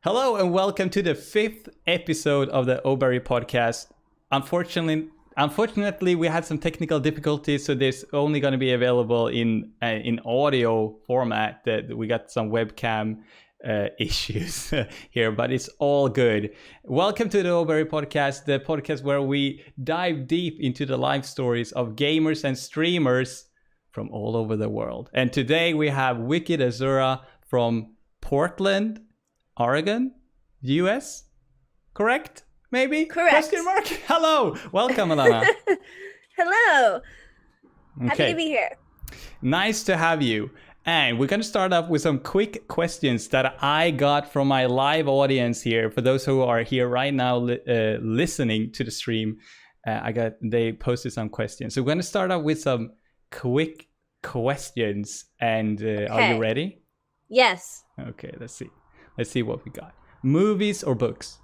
Hello and welcome to the 5th episode of the OBearry podcast. Unfortunately, we had some technical difficulties, so this only going to be available in audio format. That we got some webcam issues here, but it's all good. Welcome to the OBearry podcast, the podcast where we dive deep into the life stories of gamers and streamers from all over the world. And today we have Wicked Azura from Portland, Oregon, US, correct? Maybe? Correct. Question mark? Hello. Welcome, Alana. Hello. Okay. Happy to be here. Nice to have you. And we're going to start off with some quick questions that I got from my live audience here. For those who are here right now listening to the stream, they posted some questions. So we're going to start off with some quick questions. And Okay. Are you ready? Yes. Okay, let's see. Let's see what we got. Movies or books?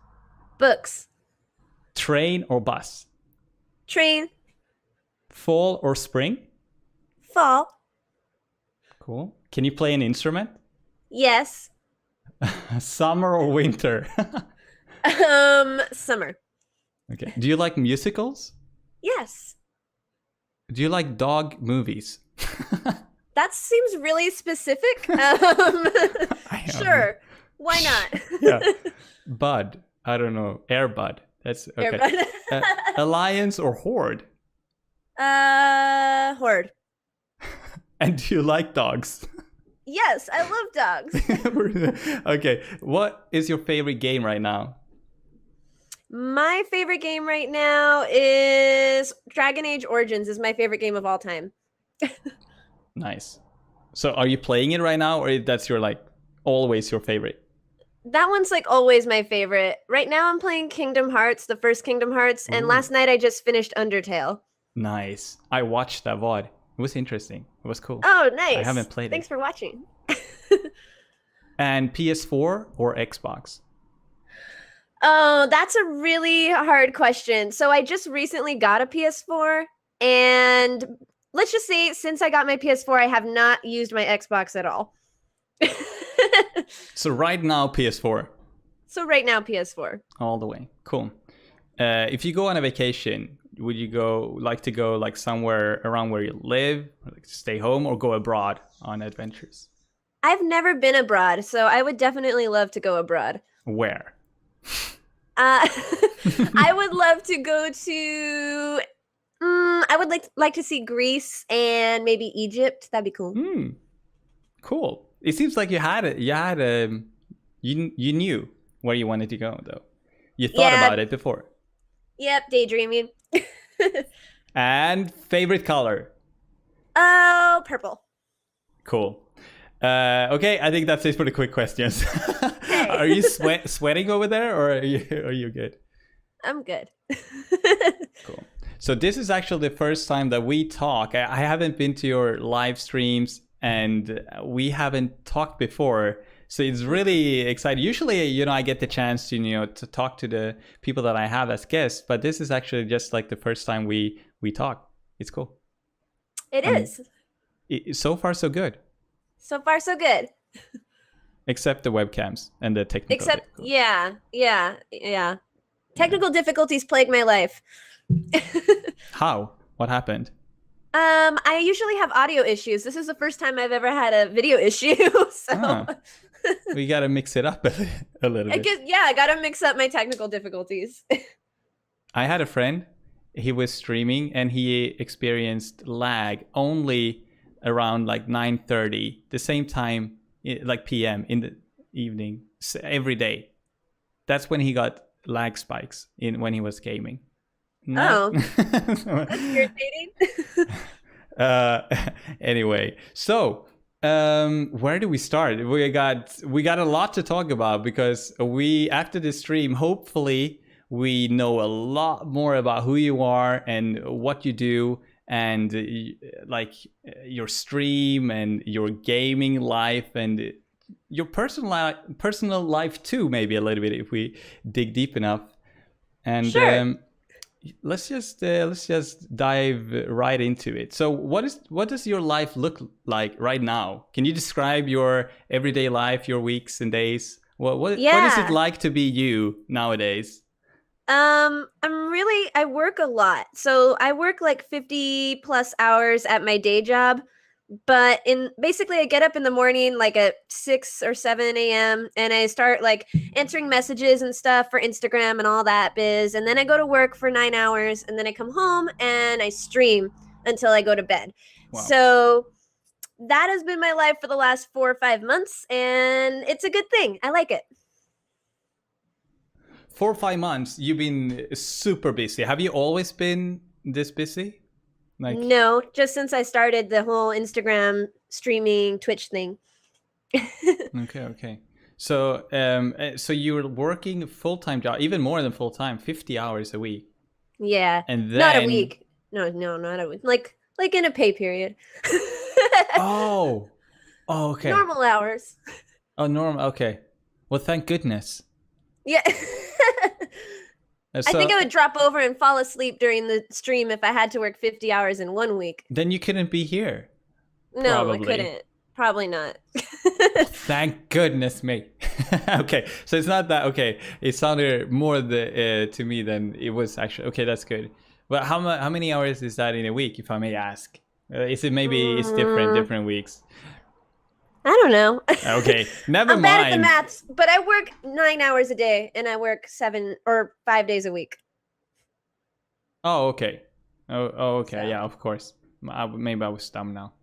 Books. Train or bus? Train. Fall or spring? Fall. Cool. Can you play an instrument? Yes. Summer or winter? Summer. Okay. Do you like musicals? Yes. Do you like dog movies? That seems really specific. Sure. Why not? Yeah. Bud. I don't know. Air Bud. That's okay. Airbud. Alliance or Horde? Horde. And do you like dogs? Yes, I love dogs. Okay. What is your favorite game right now? My favorite game right now is Dragon Age Origins is my favorite game of all time. Nice. So are you playing it right now, or that's your always your favorite? That one's always my favorite. Right now I'm playing Kingdom Hearts, the first Kingdom Hearts, and last night I just finished Undertale. Nice. I watched that VOD. It was interesting. It was cool. Oh, nice. I haven't played Thanks it. for watching. And PS4 or Xbox? Oh, that's a really hard question. So I just recently got a PS4, and let's just say since I got my PS4, I have not used my Xbox at all. So right now, PS4. So right now, PS4. All the way. Cool. If you go on a vacation, would you like to go somewhere around where you live, stay home, or go abroad on adventures? I've never been abroad, so I would definitely love to go abroad. Where? I would love to go to. I would like to see Greece and maybe Egypt. That'd be cool. Cool. It seems like you knew where you wanted to go, though. You thought about it before. Yep, daydreaming. And favorite color? Oh, purple. Cool. Okay, I think that's it for the quick questions. Hey. Are you sweating over there, or are you good? I'm good. Cool. So this is actually the first time that we talk. I haven't been to your live streams, and we haven't talked before. So it's really exciting. Usually, I get the chance to, to talk to the people that I have as guests, but this is actually just the first time we talk. It's cool. It is. So far, so good. So far, so good. Except the webcams and the technical. Yeah. Technical difficulties plague my life. How? What happened? I usually have audio issues. This is the first time I've ever had a video issue. So we got to mix it up a little bit. I got to mix up my technical difficulties. I had a friend. He was streaming and he experienced lag only around 9:30, the same time, PM in the evening, every day. That's when he got lag spikes when he was gaming. No. Oh, that's irritating. Anyway, so where do we start? We got a lot to talk about because after this stream, hopefully we know a lot more about who you are and what you do, and your stream and your gaming life and your personal life too, maybe a little bit if we dig deep enough. And sure. Let's just dive right into it. So what does your life look like right now? Can you describe your everyday life, your weeks and days? What is it Yeah. like to be you nowadays? I work a lot. So I work like 50 plus hours at my day job. But in basically, I get up in the morning like at 6 or 7 a.m. and I start like answering messages and stuff for Instagram and all that biz. And then I go to work for 9 hours and then I come home and I stream until I go to bed. Wow. So that has been my life for the last 4 or 5 months. And it's a good thing. I like it. 4 or 5 months, you've been super busy. Have you always been this busy? Like, No, just since I started the whole Instagram streaming Twitch thing. okay. So, so you're working full-time job, even more than full-time, 50 hours a week. Yeah. And Not a then, week. No, not a week. Like in a pay period. oh, okay. Normal hours. Oh, normal. Okay. Well, thank goodness. Yeah. I So think I would drop over and fall asleep during the stream if I had to work 50 hours in 1 week. then you couldn't be here. No, Probably. I couldn't. Probably not. Thank goodness me. Okay, so it's not that. Okay, it sounded more to me than it was actually. Okay, that's good. But how many hours is that in a week, if I may ask? Is it maybe it's different weeks? I don't know. Okay, never I'm mind. bad at the maths, but I work 9 hours a day and I work 7 or 5 days a week. Oh, okay. Okay. So. Yeah, of course. Maybe I was dumb now.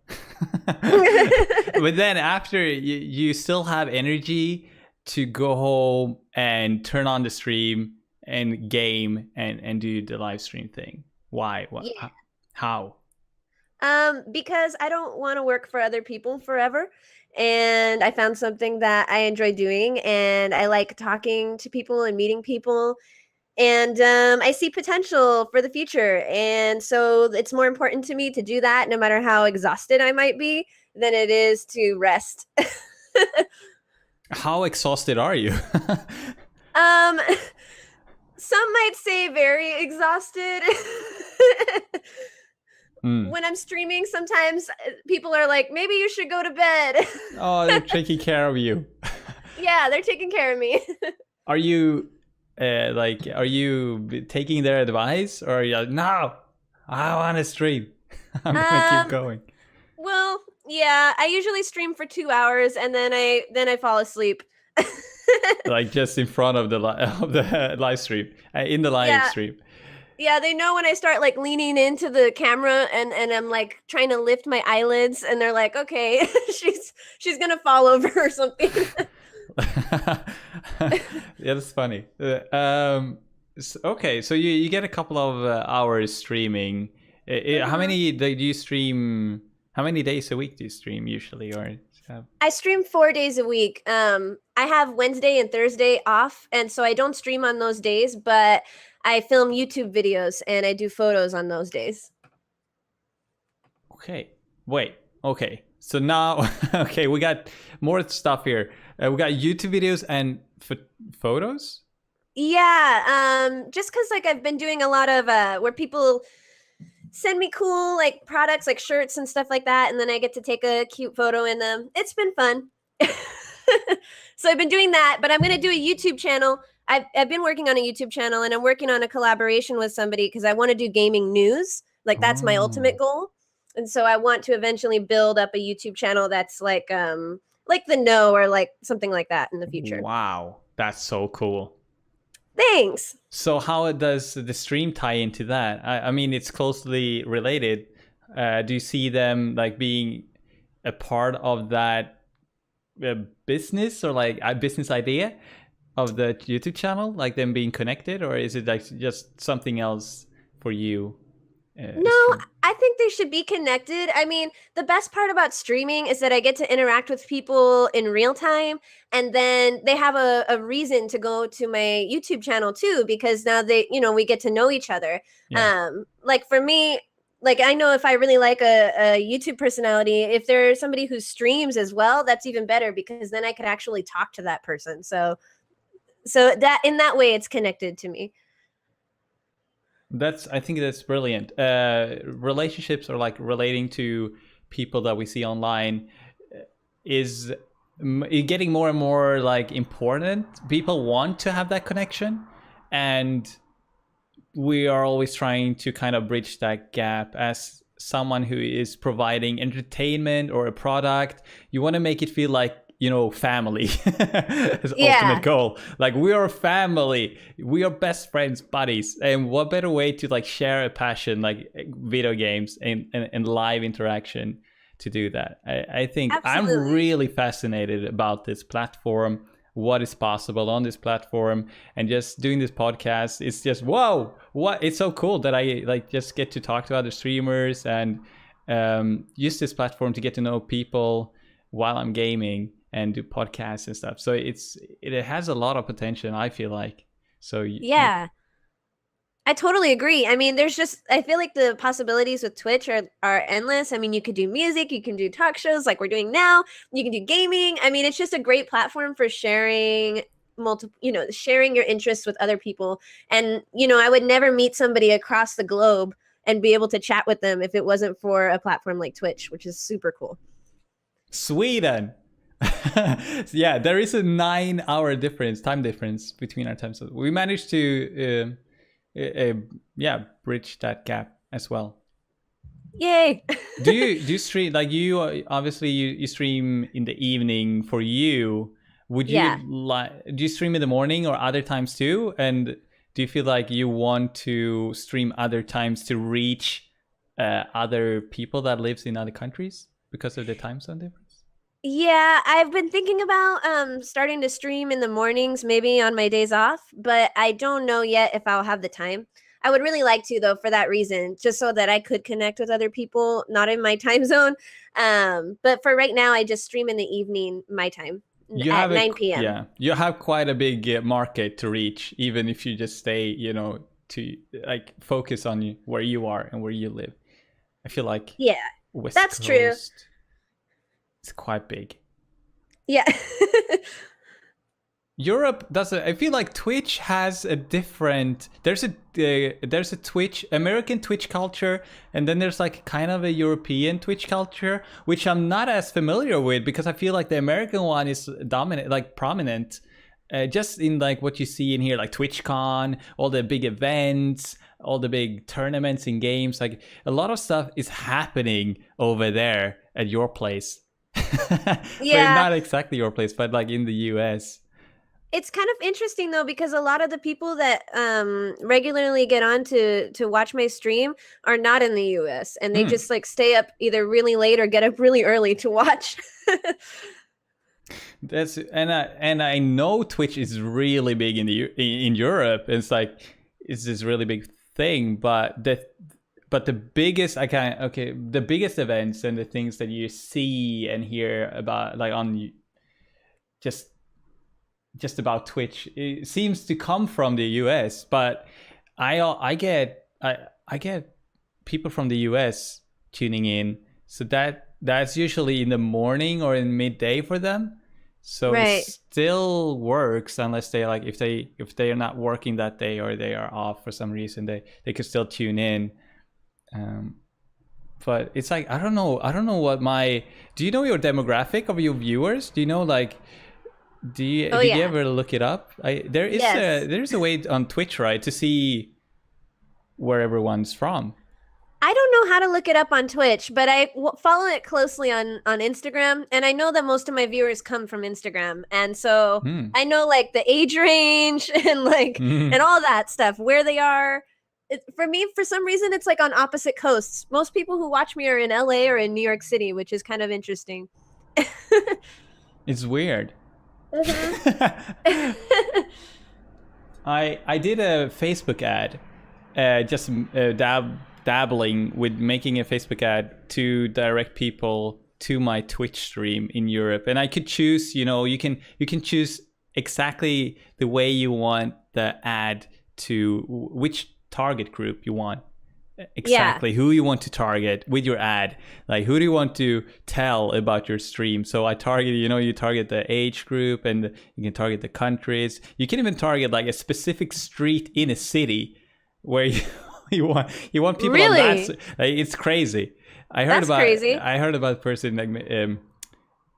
But then after, you still have energy to go home and turn on the stream and game and do the live stream thing. Why? What? Yeah. How? Because I don't want to work for other people forever. And I found something that I enjoy doing, and I like talking to people and meeting people. And I see potential for the future. And so it's more important to me to do that, no matter how exhausted I might be, than it is to rest. How exhausted are you? Some might say very exhausted. When I'm streaming, sometimes people are like, maybe you should go to bed. Oh, they're taking care of you. Yeah, they're taking care of me. Are you are you taking their advice, or are you like, no, I want to stream. I'm gonna keep going. Well, yeah, I usually stream for 2 hours and then I fall asleep. Like just in front of the live stream, in the live stream. Yeah, they know when I start like leaning into the camera and I'm like trying to lift my eyelids, and they're like, okay, she's gonna fall over or something. Yeah, that's funny. Okay, so you get a couple of hours streaming. How many do you stream? How many days a week do you stream usually, or? I stream 4 days a week. I have Wednesday and Thursday off, and so I don't stream on those days, but I film YouTube videos and I do photos on those days. Okay. Wait. Okay. So now, okay, we got more stuff here. We got YouTube videos and photos. Yeah. Just because like I've been doing a lot of where people send me cool like products like shirts and stuff like that, and then I get to take a cute photo in them. It's been fun. So I've been doing that, but I'm gonna do a YouTube channel. I've been working on a YouTube channel, and I'm working on a collaboration with somebody because I want to do gaming news. Like that's my ultimate goal. And so I want to eventually build up a YouTube channel that's like The Know or like something like that in the future. Wow, that's so cool. Thanks. So how does the stream tie into that? I mean, it's closely related. Do you see them like being a part of that business, or like a business idea of the YouTube channel, like them being connected, or is it like just something else for you? No, I think they should be connected. I mean, the best part about streaming is that I get to interact with people in real time, and then they have a reason to go to my YouTube channel too, because now we get to know each other. Yeah. Like for me, like I know if I really like a YouTube personality, if there's somebody who streams as well, that's even better, because then I could actually talk to that person. So that in that way, it's connected to me. I think that's brilliant. Relationships, or like relating to people that we see online, is getting more and more like important. People want to have that connection, and we are always trying to kind of bridge that gap. As someone who is providing entertainment or a product, you want to make it feel like, you know, family. Is ultimate goal. Like, we are family, we are best friends, buddies, and what better way to like share a passion like video games and live interaction to do that. I think Absolutely. I'm really fascinated about this platform, what is possible on this platform, and just doing this podcast. It's just, whoa, what, it's so cool that I like just get to talk to other streamers and use this platform to get to know people while I'm gaming and do podcasts and stuff. So it has a lot of potential, I feel like. So yeah, I totally agree. I mean, I feel like the possibilities with Twitch are endless. I mean, you could do music, you can do talk shows like we're doing now, you can do gaming. I mean, it's just a great platform for sharing sharing your interests with other people. And, I would never meet somebody across the globe and be able to chat with them if it wasn't for a platform like Twitch, which is super cool. Sweden. Yeah, there is a 9-hour time difference between our times. So we managed to bridge that gap as well. Yay. do you stream, like, you obviously you stream in the evening for you? Would you do you stream in the morning or other times too? And do you feel like you want to stream other times to reach other people that lives in other countries because of the time zone difference? Yeah, I've been thinking about starting to stream in the mornings, maybe on my days off, but I don't know yet if I'll have the time. I would really like to, though, for that reason, just so that I could connect with other people not in my time zone. But for right now, I just stream in the evening, my time, at 9 p.m. Yeah, you have quite a big market to reach, even if you just stay, to like focus on where you are and where you live. I feel like West that's Coast, true. It's quite big. Yeah. Europe doesn't. I feel like Twitch has a different. There's a Twitch, American Twitch culture, and then there's like kind of a European Twitch culture, which I'm not as familiar with, because I feel like the American one is dominant, like prominent, just in like what you see in here, like TwitchCon, all the big events, all the big tournaments in games. Like, a lot of stuff is happening over there at your place. Yeah, but not exactly your place, but like in the US. It's kind of interesting, though, because a lot of the people that regularly get on to watch my stream are not in the US, and they just like stay up either really late or get up really early to watch. And I know Twitch is really big in Europe. It's like, it's this really big thing, but the biggest the biggest events and the things that you see and hear about, like, on just about Twitch, it seems to come from the US. But I get people from the US tuning in, so that's usually in the morning or in midday for them. So It still works, unless they like, if they are not working that day or they are off for some reason, they could still tune in. But it's like, I don't know what do you know your demographic of your viewers? Do you know, like, did you ever look it up? There's a way on Twitch, right, to see where everyone's from. I don't know how to look it up on Twitch, but I follow it closely on Instagram, and I know that most of my viewers come from Instagram, and so I know like the age range and like and all that stuff, where they are. For me, for some reason, it's like on opposite coasts. Most people who watch me are in LA or in New York City, which is kind of interesting. It's weird. Mm-hmm. I did a Facebook ad, just dabbling with making a Facebook ad to direct people to my Twitch stream in Europe, and I could choose. You can choose exactly the way you want the ad to, which target group you want, exactly who you want to target with your ad. Like, who do you want to tell about your stream? So I target, you target the age group, and you can target the countries. You can even target like a specific street in a city where you want people really? on that. Like, it's crazy. I heard about a person like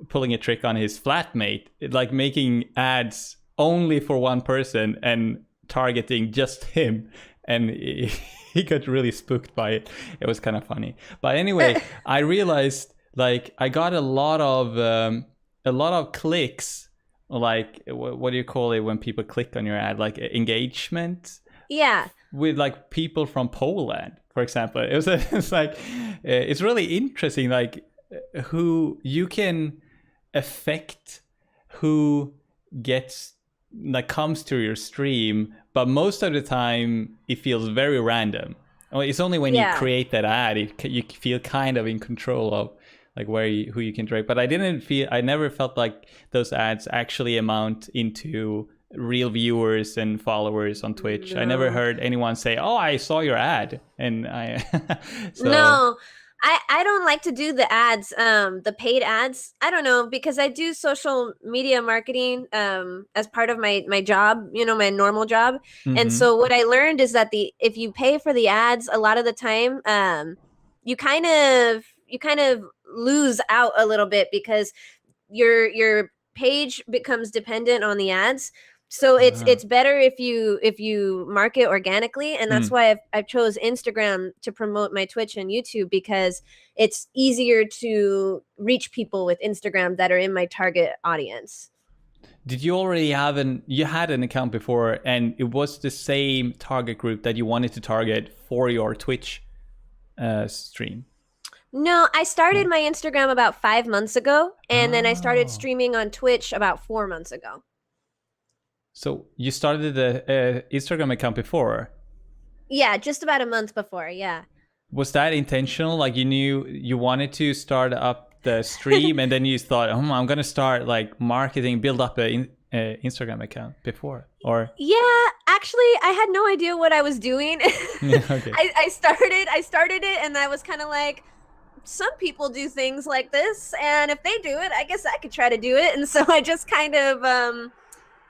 pulling a trick on his flatmate, like making ads only for one person and targeting just him. And he got really spooked by it. It was kind of funny. But anyway, I realized like I got a lot of clicks. Like what do you call it when people click on your ad? Like engagement. Yeah. With like people from Poland, for example. It's like it's really interesting. Like who you can affect, who gets like comes to your stream, but most of the time it feels very random. It's only when you create that ad you feel kind of in control of like who you can direct. But I never felt like those ads actually amount into real viewers and followers on Twitch. No. I never heard anyone say, "Oh, I saw your ad," and I. So... No. I don't like to do the ads, the paid ads. I don't know, because I do social media marketing as part of my job, my normal job. Mm-hmm. And so what I learned is that if you pay for the ads, a lot of the time, you kind of lose out a little bit because your page becomes dependent on the ads. So it's better if you market organically, and that's why I've chose Instagram to promote my Twitch and YouTube, because it's easier to reach people with Instagram that are in my target audience. Did you already you had an account before, and it was the same target group that you wanted to target for your Twitch stream? No, I started my Instagram about 5 months ago, and then I started streaming on Twitch about 4 months ago. So you started the Instagram account before? Yeah, just about a month before, yeah. Was that intentional? Like you knew you wanted to start up the stream and then you thought, I'm going to start like marketing, build up an Instagram account before? Or yeah, actually, I had no idea what I was doing. Yeah, okay. I started it, and I was kind of like, some people do things like this, and if they do it, I guess I could try to do it. And so I just kind of...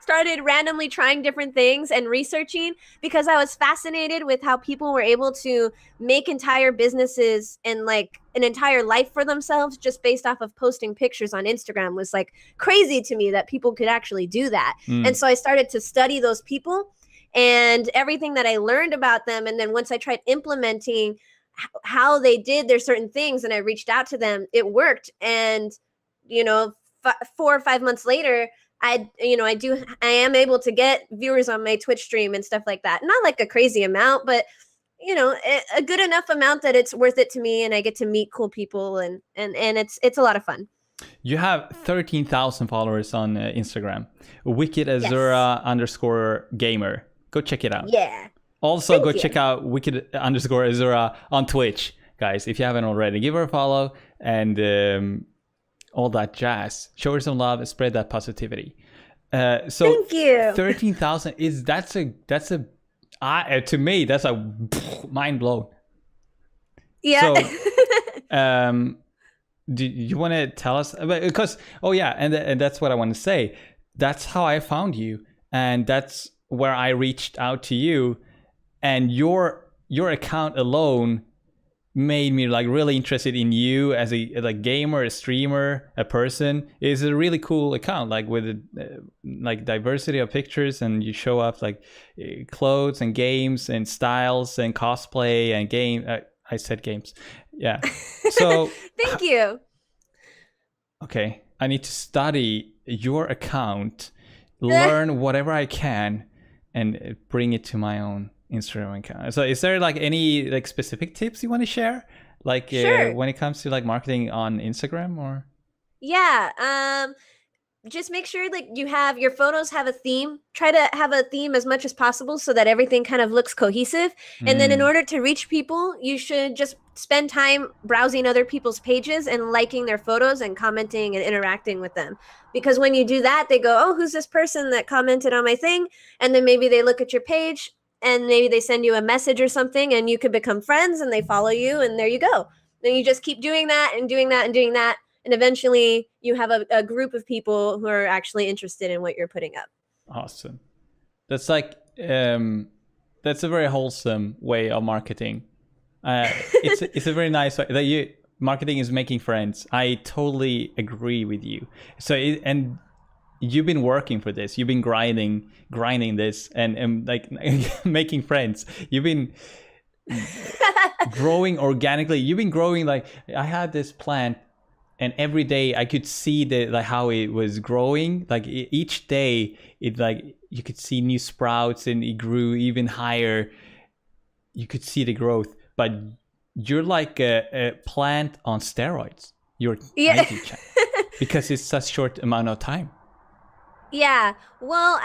started randomly trying different things and researching, because I was fascinated with how people were able to make entire businesses and like an entire life for themselves just based off of posting pictures on Instagram. Was like crazy to me that people could actually do that. And so I started to study those people and everything that I learned about them. And then once I tried implementing how they did their certain things and I reached out to them, it worked. And, 4 or 5 months later, I am able to get viewers on my Twitch stream and stuff like that. Not like a crazy amount, but a good enough amount that it's worth it to me, and I get to meet cool people, and it's a lot of fun. You have 13,000 followers on Instagram. Wicked Azura _gamer. Go check it out. Yeah. Also, go check out Wicked _Azura on Twitch, guys. If you haven't already, give her a follow and. All that jazz. Show her some love and spread that positivity. So thank you. 13,000 to me that's a mind blown. Yeah. So, do you want to tell us? Because and that's what I want to say. That's how I found you, and that's where I reached out to you, and your account alone made me like really interested in you as a gamer, a streamer, a person. It's a really cool account, like with like diversity of pictures, and you show off like clothes and games and styles and cosplay and game. I said games, yeah. So thank you. Okay, I need to study your account, learn whatever I can, and bring it to my own Instagram account. So is there like any like specific tips you want to share, like sure. When it comes to like marketing on Instagram? Or just make sure like your photos have a theme. Try to have a theme as much as possible so that everything kind of looks cohesive. And then in order to reach people, you should just spend time browsing other people's pages and liking their photos and commenting and interacting with them. Because when you do that, they go, oh, who's this person that commented on my thing? And then maybe they look at your page, and maybe they send you a message or something, and you could become friends, and they follow you, and there you go. Then you just keep doing that and doing that and doing that. And eventually you have a group of people who are actually interested in what you're putting up. Awesome. That's like, that's a very wholesome way of marketing. It's a very nice way that marketing is making friends. I totally agree with you. So and you've been working for this. You've been grinding this, and like making friends. You've been growing organically. You've been growing. Like, I had this plant, and every day I could see how it was growing. Like each day, it like you could see new sprouts, and it grew even higher. You could see the growth, but you're like a plant on steroids. You're tiny, because it's such short amount of time. Yeah. Well,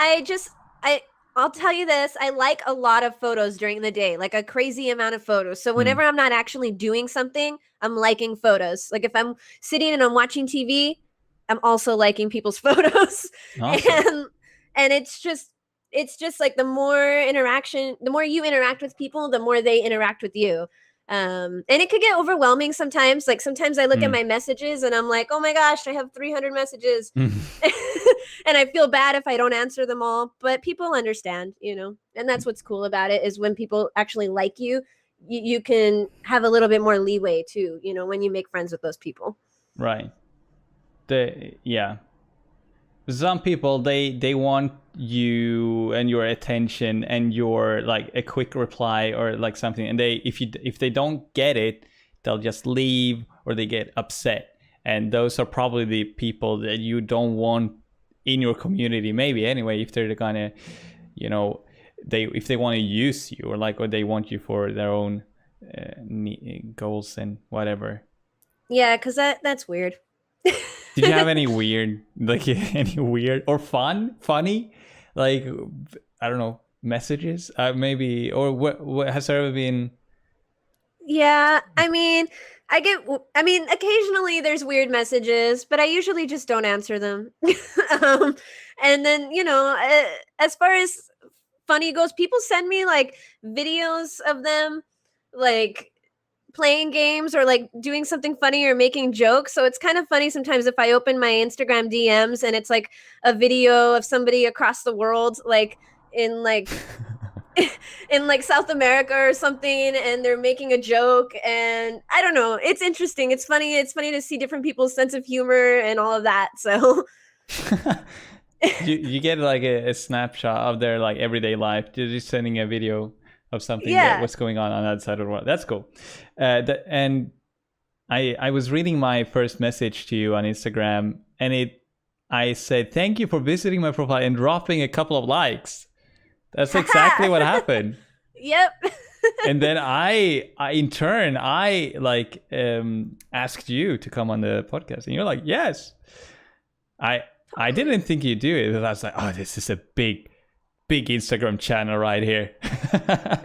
I'll tell you this. I like a lot of photos during the day, like a crazy amount of photos. So whenever I'm not actually doing something, I'm liking photos. Like if I'm sitting and I'm watching TV, I'm also liking people's photos. Awesome. And it's just like the more you interact with people, the more they interact with you. And it could get overwhelming sometimes. Like sometimes I look at my messages and I'm like, oh my gosh, I have 300 messages. And I feel bad if I don't answer them all, but people understand, and that's what's cool about it, is when people actually like you, you can have a little bit more leeway too, when you make friends with those people. Right. Some people, they want you and your attention and your like a quick reply or like something, and if they don't get it, they'll just leave or they get upset, and those are probably the people that you don't want in your community, maybe anyway, if they're gonna, if they want to use you or they want you for their own goals and whatever. Yeah, because that's weird. Did you have any weird or funny, like, I don't know, messages, maybe, or what has there ever been? Yeah, I mean, occasionally there's weird messages, but I usually just don't answer them. And then, as far as funny goes, people send me like videos of them like playing games or like doing something funny or making jokes. So it's kind of funny sometimes if I open my Instagram DMs and it's like a video of somebody across the world, like in like in like South America or something, and they're making a joke, and I don't know, it's interesting, it's funny to see different people's sense of humor and all of that. So you get like a snapshot of their like everyday life. They're just sending a video of something, that what's going on that side of the world. That's cool. And I was reading my first message to you on Instagram, and I said, thank you for visiting my profile and dropping a couple of likes. That's exactly what happened. Yep. And then I in turn asked you to come on the podcast, and you're like, yes. I didn't think you'd do it, but I was like, oh, this is a big Instagram channel right here. Nah.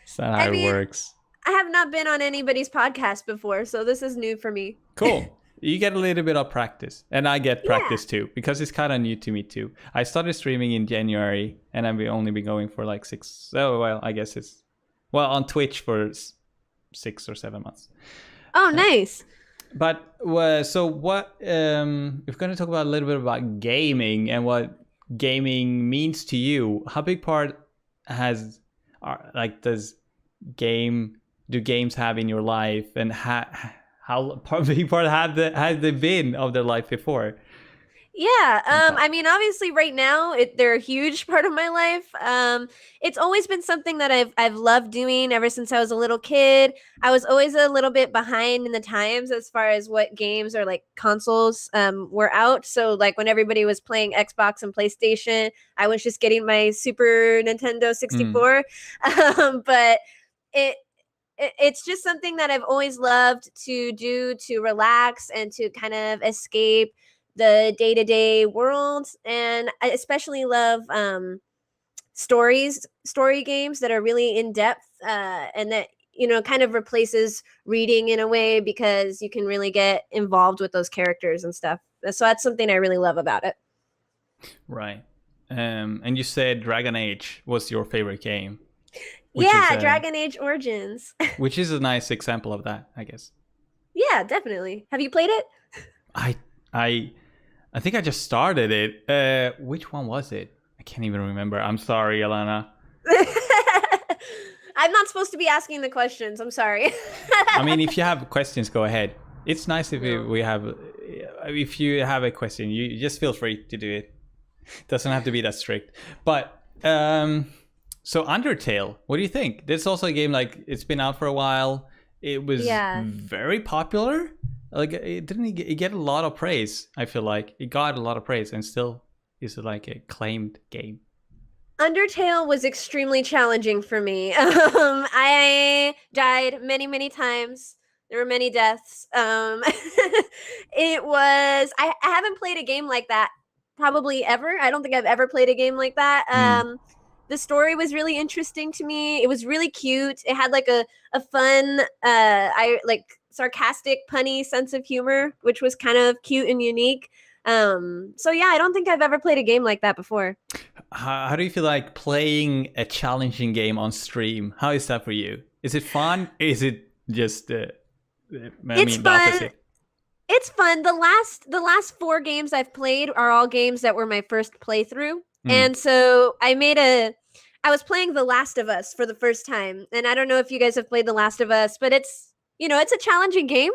It's not how it works. I have not been on anybody's podcast before, so this is new for me. Cool. You get a little bit of practice, and I get practice too, because it's kind of new to me too. I started streaming in January, and I've only been going for like I guess it's on Twitch for 6 or 7 months. Oh, nice. But so what? We're going to talk about a little bit about gaming and what gaming means to you. How big part do games have in your life, and how big part have they been of their life before? Yeah, I mean, obviously right now they're a huge part of my life. It's always been something that I've loved doing ever since I was a little kid. I was always a little bit behind in the times as far as what games or like consoles were out. So like when everybody was playing Xbox and PlayStation, I was just getting my Super Nintendo 64. But it's just something that I've always loved to do, to relax and to kind of escape the day-to-day world. And I especially love story games that are really in-depth and that kind of replaces reading in a way, because you can really get involved with those characters and stuff. So that's something I really love about it. Right. And you said Dragon Age was your favorite game. Dragon Age Origins. Which is a nice example of that, I guess. Yeah, definitely. Have you played it? I think I just started it. Which one was it? I can't even remember. I'm sorry, Alana. I'm not supposed to be asking the questions. I'm sorry. I mean, if you have questions, go ahead. It's nice if No. we have. If you have a question, you just feel free to do it. Doesn't have to be that strict. But so Undertale, what do you think? This is also a game like it's been out for a while. It was very popular. Like it didn't get a lot of praise. I feel like it got a lot of praise and still is like a acclaimed game. Undertale was extremely challenging for me. I died many, many times. There were many deaths. It was. I haven't played a game like that probably ever. I don't think I've ever played a game like that. The story was really interesting to me. It was really cute. It had like a fun, I like sarcastic, punny sense of humor, which was kind of cute and unique. So yeah, I don't think I've ever played a game like that before. How do you feel like playing a challenging game on stream? How is that for you? Is it fun? Is it just It's fun. It's fun. The last 4 games I've played are all games that were my first playthrough. And so I was playing The Last of Us for the first time. And I don't know if you guys have played The Last of Us, but it's a challenging game.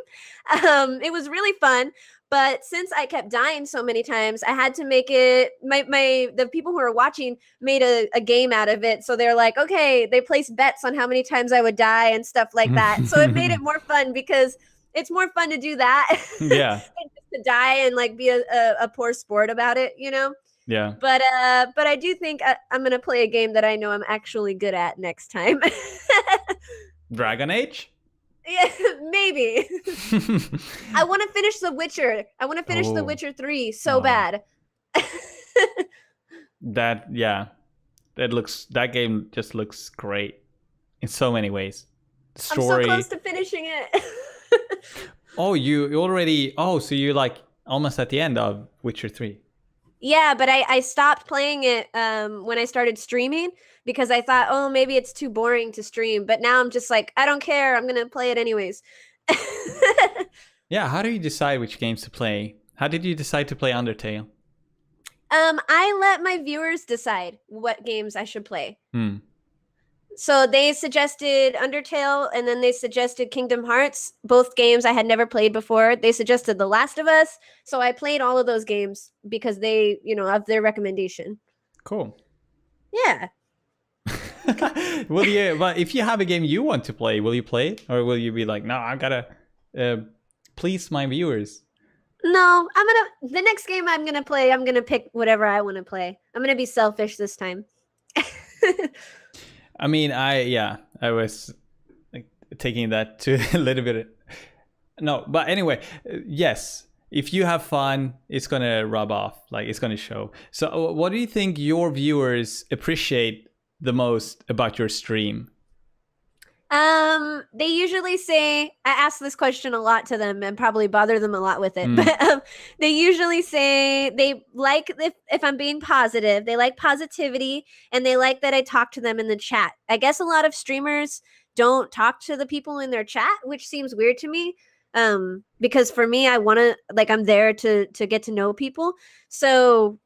It was really fun. But since I kept dying so many times, I had to make it, the people who were watching made a game out of it. So they're like, okay, they placed bets on how many times I would die and stuff like that. So it made it more fun because it's more fun to do that Yeah. than just to die and like be a poor sport about it, Yeah. But I do think I'm gonna play a game that I know I'm actually good at next time. Dragon Age? Yeah, maybe. I want to finish The Witcher. I want to finish The Witcher 3 so bad. That game just looks great in so many ways. The story. I'm so close to finishing it. You already so you're like almost at the end of Witcher 3. Yeah, but I stopped playing it when I started streaming because I thought, maybe it's too boring to stream. But now I'm just like, I don't care. I'm going to play it anyways. Yeah, how do you decide which games to play? How did you decide to play Undertale? I let my viewers decide what games I should play. So they suggested Undertale, and then they suggested Kingdom Hearts, both games I had never played before. They suggested The Last of Us, so I played all of those games because they, of their recommendation. Cool. Yeah. But if you have a game you want to play, will you play it? Or will you be like, no, I gotta please my viewers? No, the next game I'm gonna play, I'm gonna pick whatever I want to play. I'm gonna be selfish this time. I mean, I was like, taking that to a little bit. No, but anyway, yes, if you have fun, it's going to rub off, like it's going to show. So what do you think your viewers appreciate the most about your stream? They usually say, I ask this question a lot to them and probably bother them a lot with it, but they usually say they like, if I'm being positive, they like positivity and they like that I talk to them in the chat. I guess a lot of streamers don't talk to the people in their chat, which seems weird to me. Because for me, I want to, like, I'm there to get to know people. So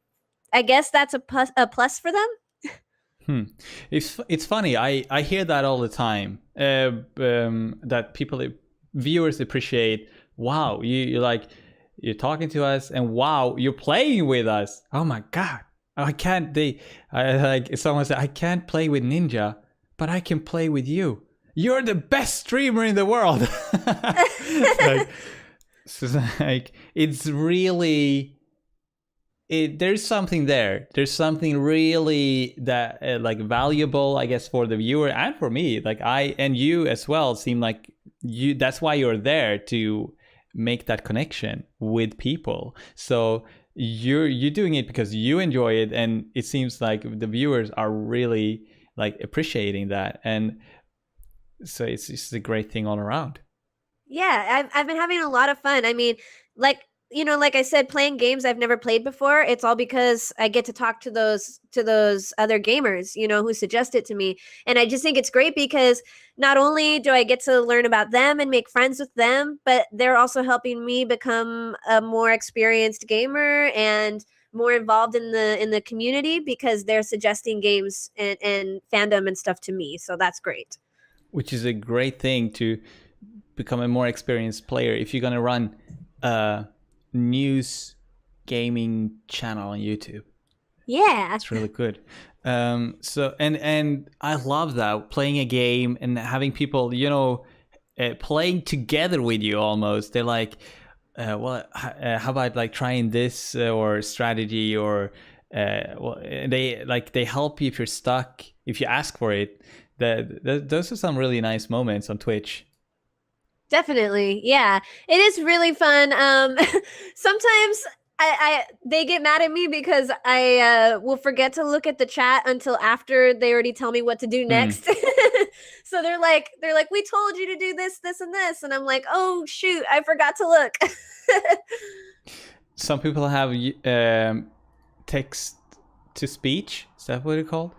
I guess that's a plus for them. It's funny. I hear that all the time. That viewers appreciate. Wow, you're talking to us, and wow, you're playing with us. Oh my god, someone said I can't play with Ninja, but I can play with you. You're the best streamer in the world. It's really. There's something there. There's something really that valuable, I guess, for the viewer and for me. Like I and you as well seem like you. That's why you're there, to make that connection with people. So you're doing it because you enjoy it, and it seems like the viewers are really like appreciating that, and so it's just a great thing all around. Yeah, I've been having a lot of fun. I mean, like I said, playing games I've never played before, it's all because I get to talk to those other gamers, who suggest it to me. And I just think it's great because not only do I get to learn about them and make friends with them, but they're also helping me become a more experienced gamer and more involved in the community because they're suggesting games and fandom and stuff to me. So that's great. which is a great thing to become a more experienced player if you're gonna run a news gaming channel on YouTube. Yeah. It's really good. So and I love that, playing a game and having people, playing together with you almost. They're like, how about like trying this or strategy, or they help you if you're stuck, if you ask for it. Those are some really nice moments on Twitch. Definitely. Yeah. It is really fun. Sometimes they get mad at me because I will forget to look at the chat until after they already tell me what to do next. So they're like, we told you to do this, this, and this. And I'm like, oh shoot, I forgot to look. Some people have text to speech. Is that what it's called?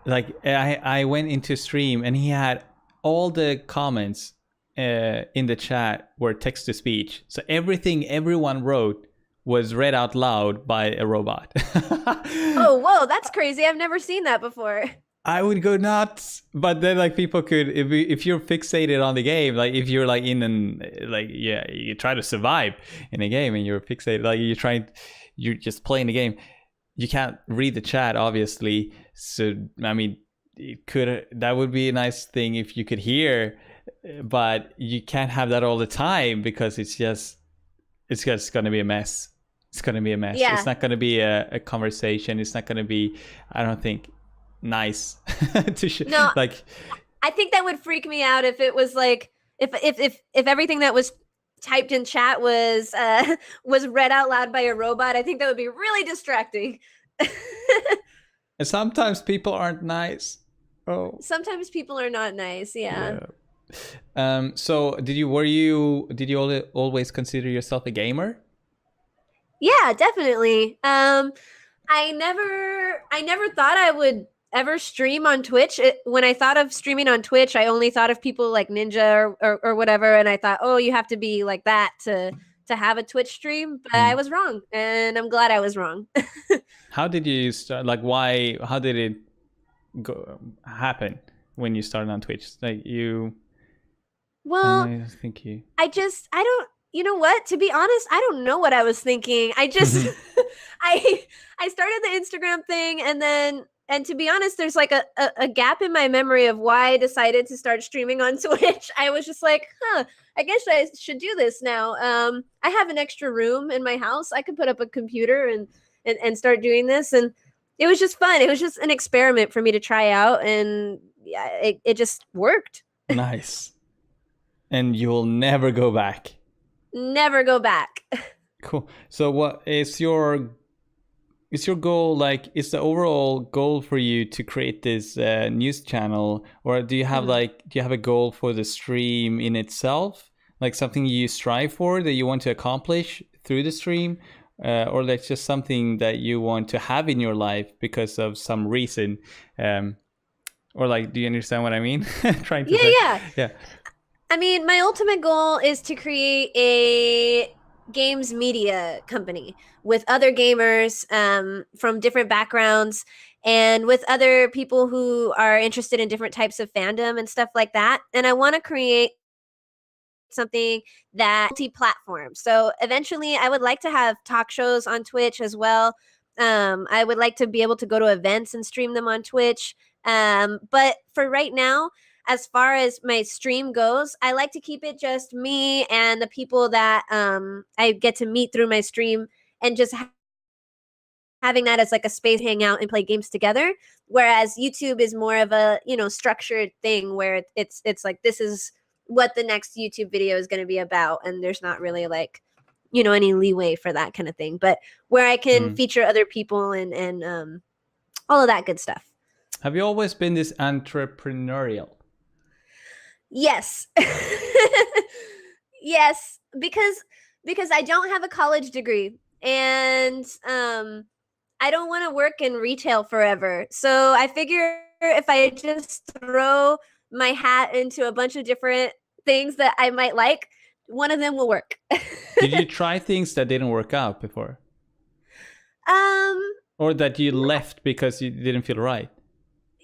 Like I went into stream and he had all the comments in the chat were text to speech. So everything everyone wrote was read out loud by a robot. Oh, whoa, that's crazy. I've never seen that before. I would go nuts. But then like people could, if you're fixated on the game, like if you're like you try to survive in a game and you're fixated, like you're just playing the game. You can't read the chat, obviously. So I mean, that would be a nice thing if you could hear, but you can't have that all the time because it's just going to be a mess. It's going to be a mess. Yeah. It's not going to be a conversation. It's not going to be, I don't think, nice to No, like. I think that would freak me out if it was like if everything that was typed in chat was read out loud by a robot. I think that would be really distracting. And sometimes people aren't nice. Oh. Sometimes people are not nice. Yeah. So did you always consider yourself a gamer? Yeah, definitely. I never thought I would ever stream on Twitch. When I thought of streaming on Twitch, I only thought of people like Ninja or whatever, and I thought, oh, you have to be like that to have a Twitch stream. But I was wrong, and I'm glad I was wrong. How did you start? Like, why? How did it happen when you started on Twitch? Like you. Well, I don't. You know what? To be honest, I don't know what I was thinking. I just I started the Instagram thing, and to be honest, there's like a gap in my memory of why I decided to start streaming on Twitch. I was just like, I guess I should do this now. I have an extra room in my house. I could put up a computer and start doing this, and it was just fun. It was just an experiment for me to try out, and yeah, it just worked. Nice. And you'll never go back. Never go back. Cool. So what is your goal? Like, is the overall goal for you to create this news channel, or do you have a goal for the stream in itself, like something you strive for that you want to accomplish through the stream, or that's just something that you want to have in your life because of some reason, or like, do you understand what I mean? Trying to yeah. I mean, my ultimate goal is to create a games media company with other gamers from different backgrounds and with other people who are interested in different types of fandom and stuff like that. And I want to create something that multi-platform. So eventually I would like to have talk shows on Twitch as well. I would like to be able to go to events and stream them on Twitch. But for right now, as far as my stream goes, I like to keep it just me and the people that I get to meet through my stream, and just having that as like a space to hang out and play games together. Whereas YouTube is more of a, structured thing where it's like, this is what the next YouTube video is going to be about. And there's not really like, any leeway for that kind of thing. But where I can feature other people and all of that good stuff. Have you always been this entrepreneurial? Yes. Yes, because I don't have a college degree, and I don't want to work in retail forever. So I figure if I just throw my hat into a bunch of different things that I might like, one of them will work. Did you try things that didn't work out before? Or that you left because you didn't feel right?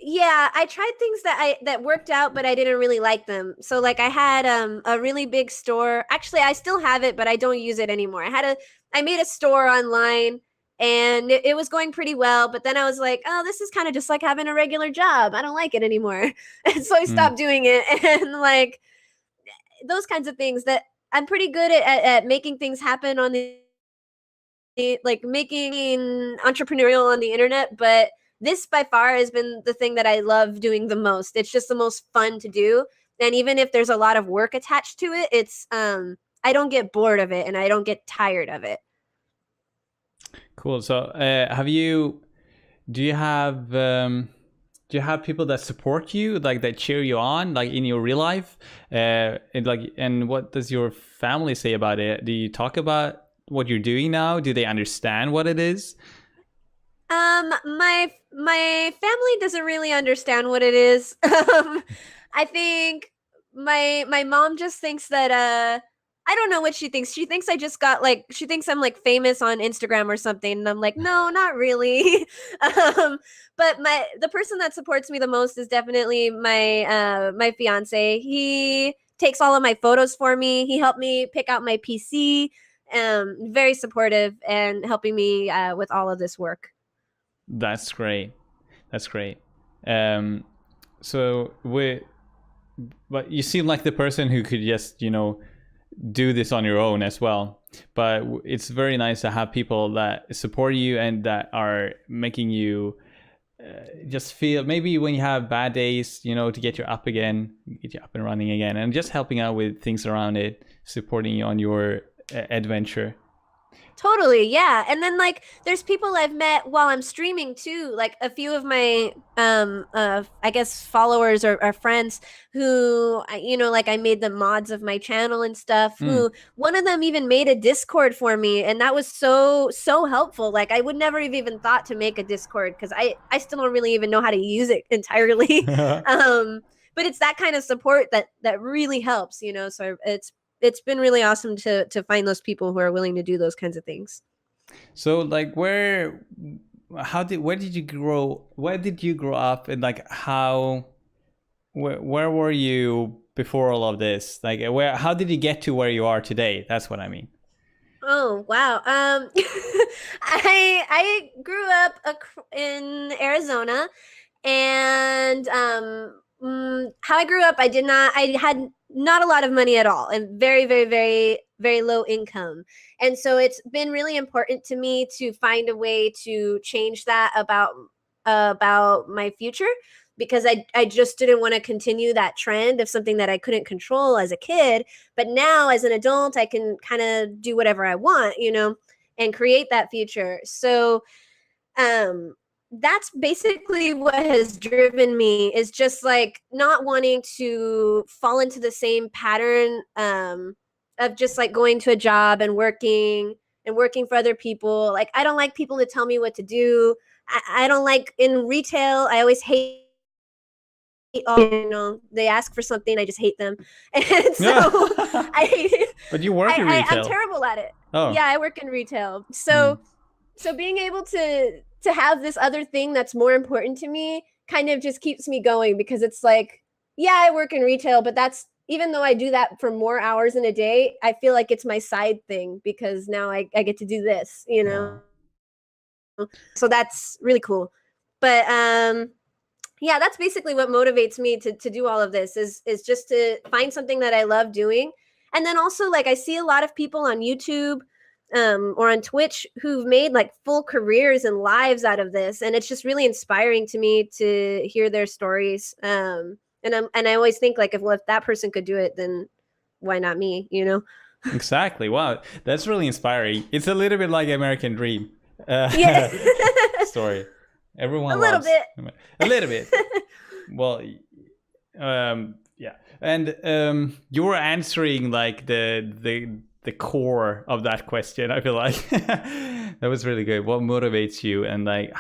Yeah, I tried things that worked out, but I didn't really like them. So like I had a really big store. Actually, I still have it, but I don't use it anymore. I made a store online and it was going pretty well, but then I was like, "Oh, this is kind of just like having a regular job. I don't like it anymore." And so I Mm. stopped doing it and like those kinds of things that I'm pretty good at making things happen on like making entrepreneurial on the internet, but this by far has been the thing that I love doing the most. It's just the most fun to do. And even if there's a lot of work attached to it, it's I don't get bored of it and I don't get tired of it. Cool. So, do you have do you have people that support you, like that cheer you on, like in your real life? And what does your family say about it? Do you talk about what you're doing now? Do they understand what it is? My family doesn't really understand what it is. I think my mom just thinks that I don't know what she thinks. She thinks I just got like she thinks I'm like famous on Instagram or something. And I'm like, no, not really. But the person that supports me the most is definitely my fiance. He takes all of my photos for me. He helped me pick out my PC. Very supportive and helping me with all of this work. That's great. That's great. Um, so but you seem like the person who could just, do this on your own as well. But it's very nice to have people that support you and that are making you just feel, maybe when you have bad days, to get you up again, get you up and running again, and just helping out with things around it, supporting you on your adventure. Totally, yeah. And then like there's people I've met while I'm streaming too. Like a few of my I guess followers or friends who like I made them mods of my channel and stuff, Mm. who one of them even made a Discord for me and that was so helpful. Like I would never have even thought to make a Discord because I still don't really even know how to use it entirely. But it's that kind of support that really helps. So it's been really awesome to find those people who are willing to do those kinds of things. So like where did you grow up, and like where were you before all of this? Like how did you get to where you are today? That's what I mean. Oh wow. I grew up in Arizona, and how I grew up, I had not a lot of money at all, and very, very, very, very low income. And so it's been really important to me to find a way to change that about my future because I just didn't want to continue that trend of something that I couldn't control as a kid. But now as an adult, I can kind of do whatever I want, and create that future. So um that's basically what has driven me is just like not wanting to fall into the same pattern of just like going to a job and working for other people. Like I don't like people to tell me what to do. I don't like in retail. I always hate they ask for something, I just hate them. And so I But you work in I'm retail. terrible at it. Oh. Yeah, I work in retail. Hmm. So being able to have this other thing that's more important to me kind of just keeps me going because it's like, yeah, I work in retail, but that's even though I do that for more hours in a day, I feel like it's my side thing because now I get to do this. Wow. So that's really cool. But yeah, that's basically what motivates me to do all of this is just to find something that I love doing. And then also like I see a lot of people on YouTube or on Twitch who've made like full careers and lives out of this. And it's just really inspiring to me to hear their stories. And I always think like if that person could do it, then why not me? Exactly. Wow, that's really inspiring. It's a little bit like American Dream Yeah. story. A Everyone little loves bit. a little bit. Well, yeah, and you were answering like the core of that question. I feel like that was really good. What motivates you, and like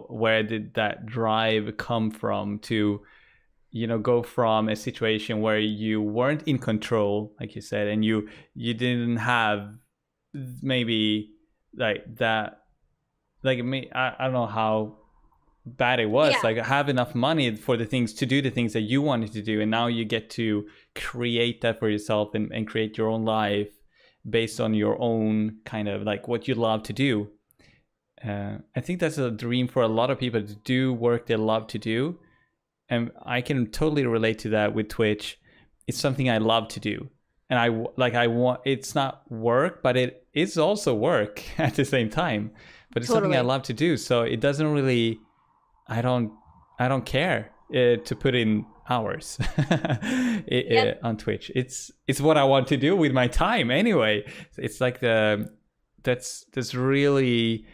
where did that drive come from to go from a situation where you weren't in control, like you said, and you didn't have maybe like that, like me, I don't know how bad it was. Yeah. Like, have enough money for the things to do the things that you wanted to do, and now you get to create that for yourself and create your own life based on your own kind of like what you love to do. I think that's a dream for a lot of people, to do work they love to do. And I can totally relate to that with Twitch. It's something I love to do. And I want, it's not work, but it is also work at the same time. But it's something I love to do. So it doesn't really, I don't care to put in hours on Twitch. It's what I want to do with my time anyway. It's like that's really,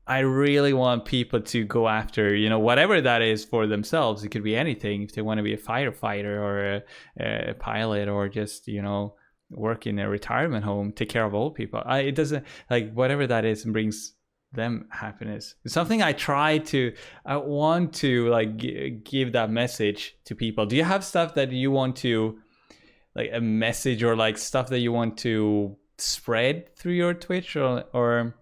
I really want people to go after, you know, whatever that is for themselves. It could be anything. If they want to be a firefighter or a pilot, or just, you know, work in a retirement home, take care of old people. It doesn't, like, whatever that is and brings them happiness. It's something I want to like give that message to people. Do you have stuff that you want to, like a message or like stuff that you want to spread through your Twitch or?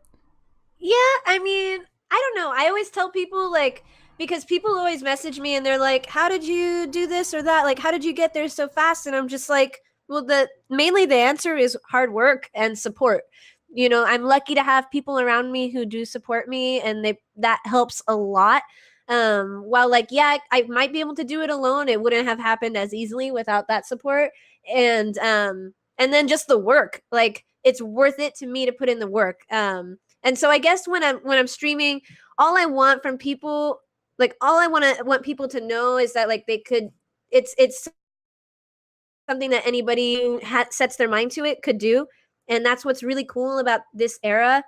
Yeah, I mean, I don't know. I always tell people, like, because people always message me and they're like, how did you do this or that? Like, how did you get there so fast? And I'm just like, well, mainly the answer is hard work and support. You know, I'm lucky to have people around me who do support me, and that helps a lot. While like, yeah, I might be able to do it alone, it wouldn't have happened as easily without that support. And then just the work, like, it's worth it to me to put in the work. And so I guess when I'm streaming, all I want from people, like, all I want people to know is that, like, it's something that anybody who sets their mind to it could do. And that's what's really cool about this era.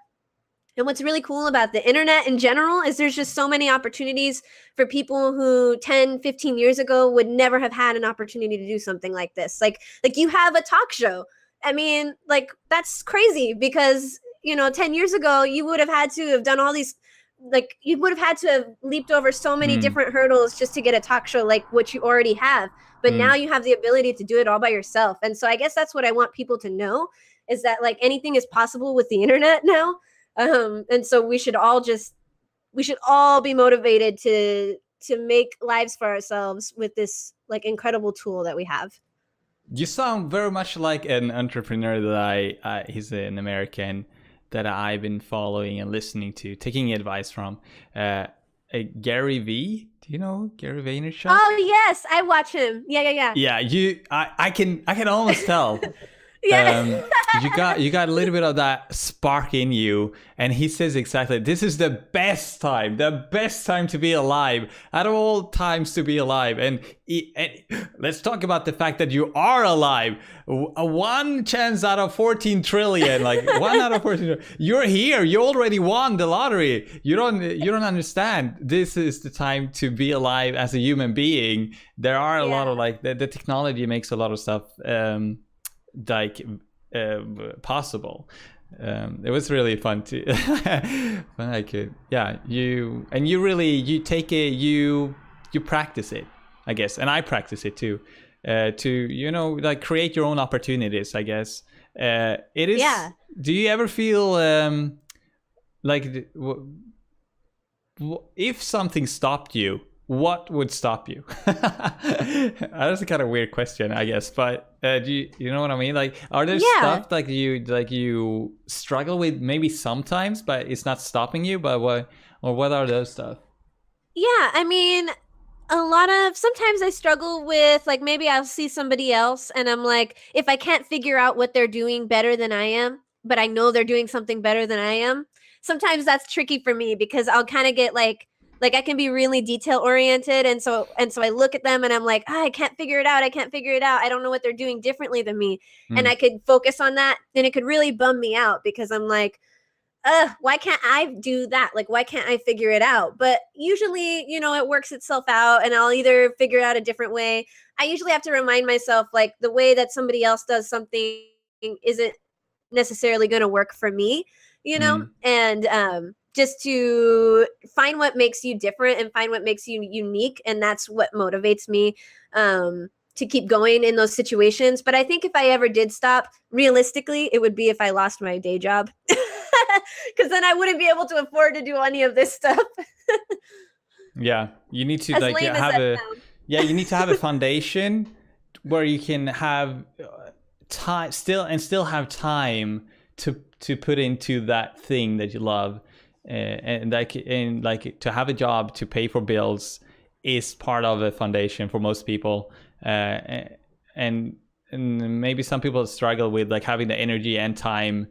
And what's really cool about the internet in general is there's just so many opportunities for people who 10, 15 years ago would never have had an opportunity to do something like this. Like you have a talk show. I mean, like, that's crazy because, you know, 10 years ago, you would have had to have done all these, like, you would have had to have leaped over so many different hurdles just to get a talk show like what you already have. But now you have the ability to do it all by yourself. And so I guess that's what I want people to know, is that, like, anything is possible with the internet now. And so we should all be motivated to make lives for ourselves with this, like, incredible tool that we have. You sound very much like an entrepreneur that he's an American that I've been following and listening to, taking advice from. Gary V. Do you know Gary Vaynerchuk? Oh yes, I watch him. Yeah. Yeah, I can almost tell. Yeah. You got a little bit of that spark in you, and he says exactly, this is the best time to be alive, out of all times to be alive. And let's talk about the fact that you are alive. A 1 chance out of 14 trillion, like 1 out of 14 trillion. You're here. You already won the lottery. You don't understand. This is the time to be alive as a human being. There are a lot of, like, the technology makes a lot of stuff possible. It was really fun to when I could, you take it, you practice it, I guess, and I practice it too, to, you know, like, create your own opportunities, I guess. It is, do you ever feel like if something stopped you, what would stop you? That's a kind of weird question, I guess, but do you know what I mean? Like, are there stuff like you struggle with maybe sometimes, but it's not stopping you? But what are those stuff? Yeah, I mean, sometimes I struggle with, like, maybe I'll see somebody else and I'm like, if I can't figure out what they're doing better than I am, but I know they're doing something better than I am, sometimes that's tricky for me because I'll kind of get like I can be really detail oriented. And so I look at them and I'm like, I can't figure it out. I don't know what they're doing differently than me. And I could focus on that and it could really bum me out because I'm like, why can't I do that? Like, why can't I figure it out? But usually, you know, it works itself out and I'll either figure it out a different way. I usually have to remind myself, like, the way that somebody else does something isn't necessarily going to work for me, you know? And, just to find what makes you different and find what makes you unique. And that's what motivates me to keep going in those situations. But I think if I ever did stop, realistically, it would be if I lost my day job. Because then I wouldn't be able to afford to do any of this stuff. Yeah, you need to As like lame as have that a sounds. yeah, you need to have a foundation where you can have time still have time to put into that thing that you love, and like to have a job to pay for bills is part of a foundation for most people, and and maybe some people struggle with like having the energy and time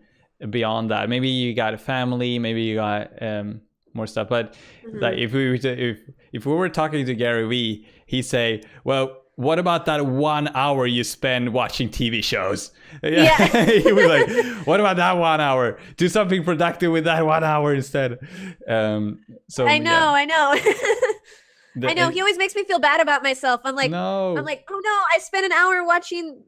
beyond that. Maybe you got a family, maybe you got more stuff, but like Mhm. if we were talking to Gary Vee, he'd say, well, what about that 1 hour you spend watching TV shows? Yeah, Yeah. he was like, what about that 1 hour? Do something productive with that 1 hour instead. So I yeah, know, I know. I know. and He always makes me feel bad about myself. I'm no, like, oh no, I spent an hour watching,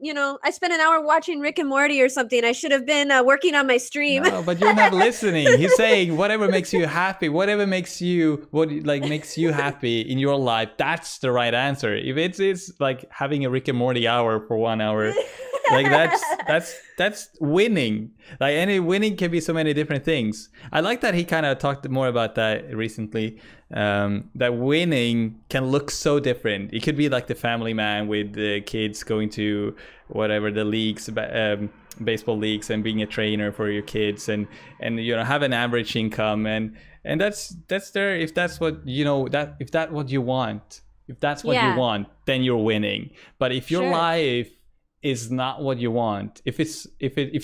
I spent an hour watching Rick and Morty or something. I should have been working on my stream. no, but you're not listening. He's saying whatever makes you happy, whatever makes you makes you happy in your life. That's the right answer. If it's like having a Rick and Morty hour for 1 hour, like that's winning. Like any winning can be so many different things. I like that he kind of talked more about that recently. That winning can look so different. It could be like the family man with the kids going to whatever the leagues, baseball leagues, and being a trainer for your kids, and have an average income, and that's there. If that's what that if that's what you want, if that's what you Yeah, want, then you're winning. But if your sure. life is not what you want, if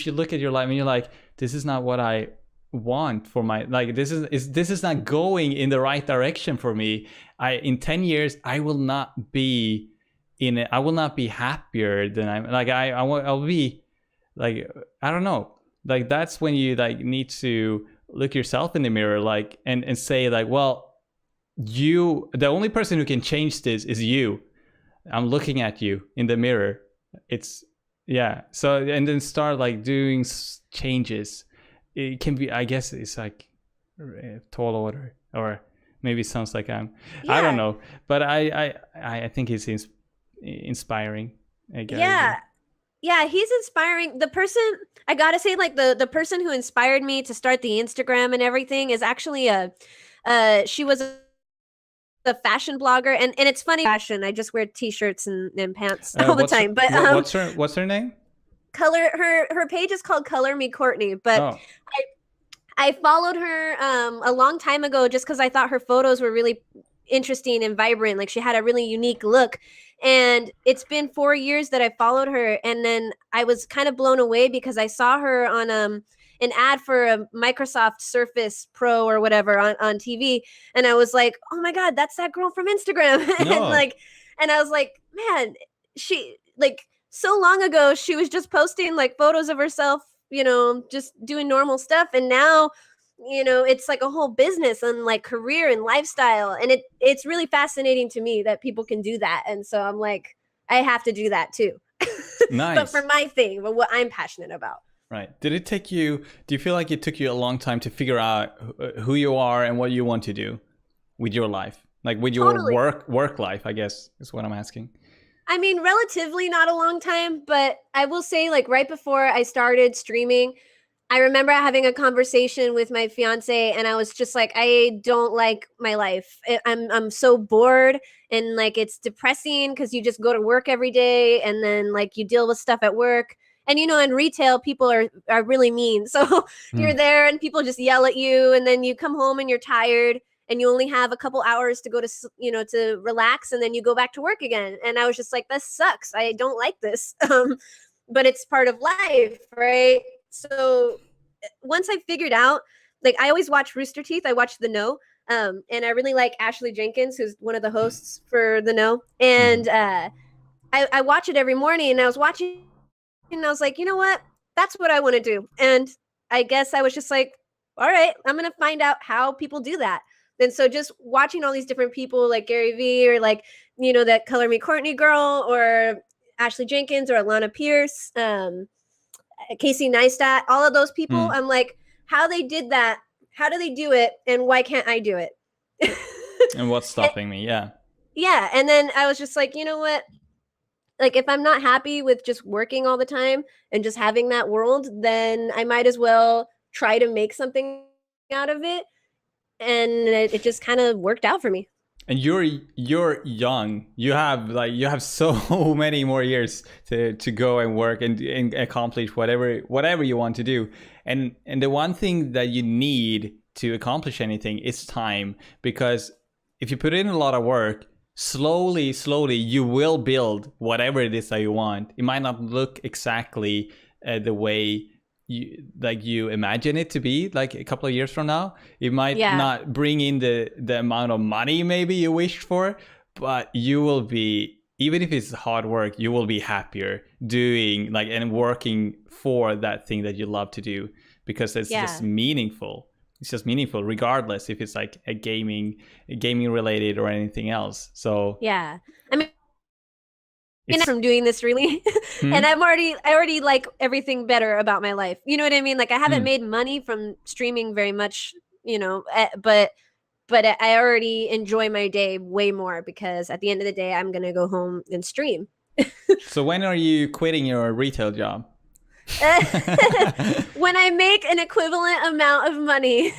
you look at your life and you're like, this is not what I want for my, like, this is not going in the right direction for me, I in 10 years I will not be in it, I will not be happier than I'm like I'll be like, I don't know, like that's when you like need to look yourself in the mirror, like, and say like, well, the only person who can change this is you. I'm looking at you in the mirror. It's yeah. So and then start like doing changes. It can be, I guess, it's like tall order, or maybe it sounds like I don't Yeah. know, but I think it's inspiring. Gary Yeah. Vee. Yeah, he's inspiring. The person, I gotta say, like the person who inspired me to start the Instagram and everything is actually she was a fashion blogger, and it's funny fashion. I just wear t-shirts and pants all the time. But What's her name? color her page is called Color Me Courtney. But Oh, I followed her a long time ago just because I thought her photos were really interesting and vibrant. Like she had a really unique look. And it's been 4 years that I followed her. And then I was kind of blown away because I saw her on an ad for a Microsoft Surface Pro or whatever on TV. And I was like, oh my God, that's that girl from Instagram. and no. like, and I was like, man, she like so long ago, she was just posting like photos of herself, just doing normal stuff. And now, it's like a whole business and like career and lifestyle. And it's really fascinating to me that people can do that. And so I'm like, I have to do that too. But for Nice. my thing, but what I'm passionate about. Right. Did it take you, do you feel like it took you a long time to figure out who you are and what you want to do with your life? Like with your Totally. work life, I guess is what I'm asking. I mean, relatively not a long time, but I will say, like, right before I started streaming, I remember having a conversation with my fiance, and I was just like, I don't like my life. I'm so bored, and like it's depressing because you just go to work every day, and then like you deal with stuff at work. And in retail, people are really mean. So you're Hmm. there, and people just yell at you, and then you come home and you're tired, and you only have a couple hours to go to relax, and then you go back to work again. And I was just like, this sucks. I don't like this. But it's part of life, right? So once I figured out, like, I always watch Rooster Teeth. I watch The Know. And I really like Ashley Jenkins, who's one of the hosts for The Know. Hmm. And I watch it every morning, and I was watching, and I was like, you know what? That's what I want to do. And I guess I was just like, all right, I'm going to find out how people do that. And so just watching all these different people like Gary Vee, or like, that Color Me Courtney girl, or Ashley Jenkins, or Alana Pierce, Casey Neistat, all of those people, Hmm. I'm like, how they did that, how do they do it, and why can't I do it? And what's stopping me? Yeah. Yeah. And then I was just like, you know what? Like, if I'm not happy with just working all the time and just having that world, then I might as well try to make something out of it. And it just kind of worked out for me. And you're young. You have so many more years to go and work and accomplish whatever you want to do. And the one thing that you need to accomplish anything is time, because if you put in a lot of work, slowly you will build whatever it is that you want. It might not look exactly the way you imagine it to be like a couple of years from now. It might not bring in the amount of money maybe you wished for, but you will be, even if it's hard work, you will be happier doing like and working for that thing that you love to do, because it's just meaningful. It's just meaningful regardless if it's like a gaming related or anything else. So I mean, from doing this really and I already like everything better about my life, you know what I mean? Like I haven't made money from streaming very much, you know, but I already enjoy my day way more, because at the end of the day I'm gonna go home and stream. So when are you quitting your retail job? When I make an equivalent amount of money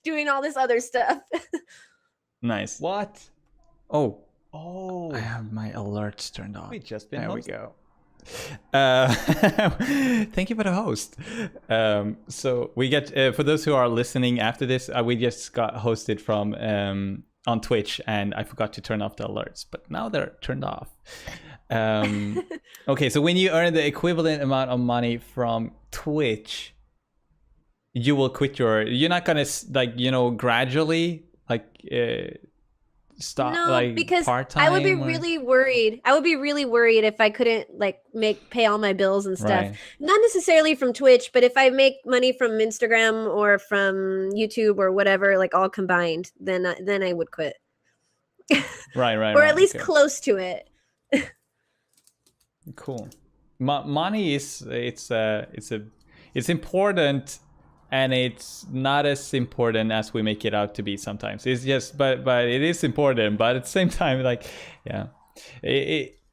doing all this other stuff. Nice. What? Oh, I have my alerts turned on. We've just been there hosted. we go. Thank you for the host. So we get for those who are listening after this, we just got hosted from on Twitch, and I forgot to turn off the alerts, but now they're turned off. Okay, so when you earn the equivalent amount of money from Twitch, you will quit you're not gonna like, you know, gradually like stop, no, like because part-time, I would be really worried. I would be really worried if I couldn't like pay all my bills and stuff. Right. Not necessarily from Twitch, but if I make money from Instagram or from YouTube or whatever, like all combined, then I would quit. right Or at least okay. close to it. Cool. Money is it's important, and it's not as important as we make it out to be sometimes. It's just but it is important, but at the same time, like a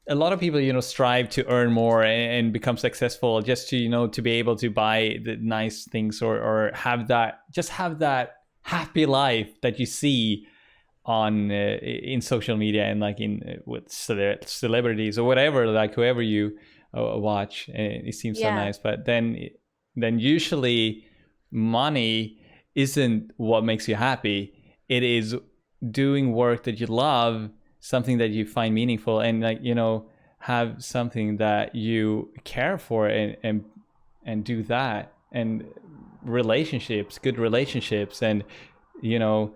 lot of people, you know, strive to earn more and become successful just to, you know, to be able to buy the nice things or have that happy life that you see on in social media and like in with celebrities or whatever, like whoever you watch. It seems so nice, but then usually money isn't what makes you happy. It is doing work that you love, something that you find meaningful, and like, you know, have something that you care for and do that, and relationships, good relationships, and, you know,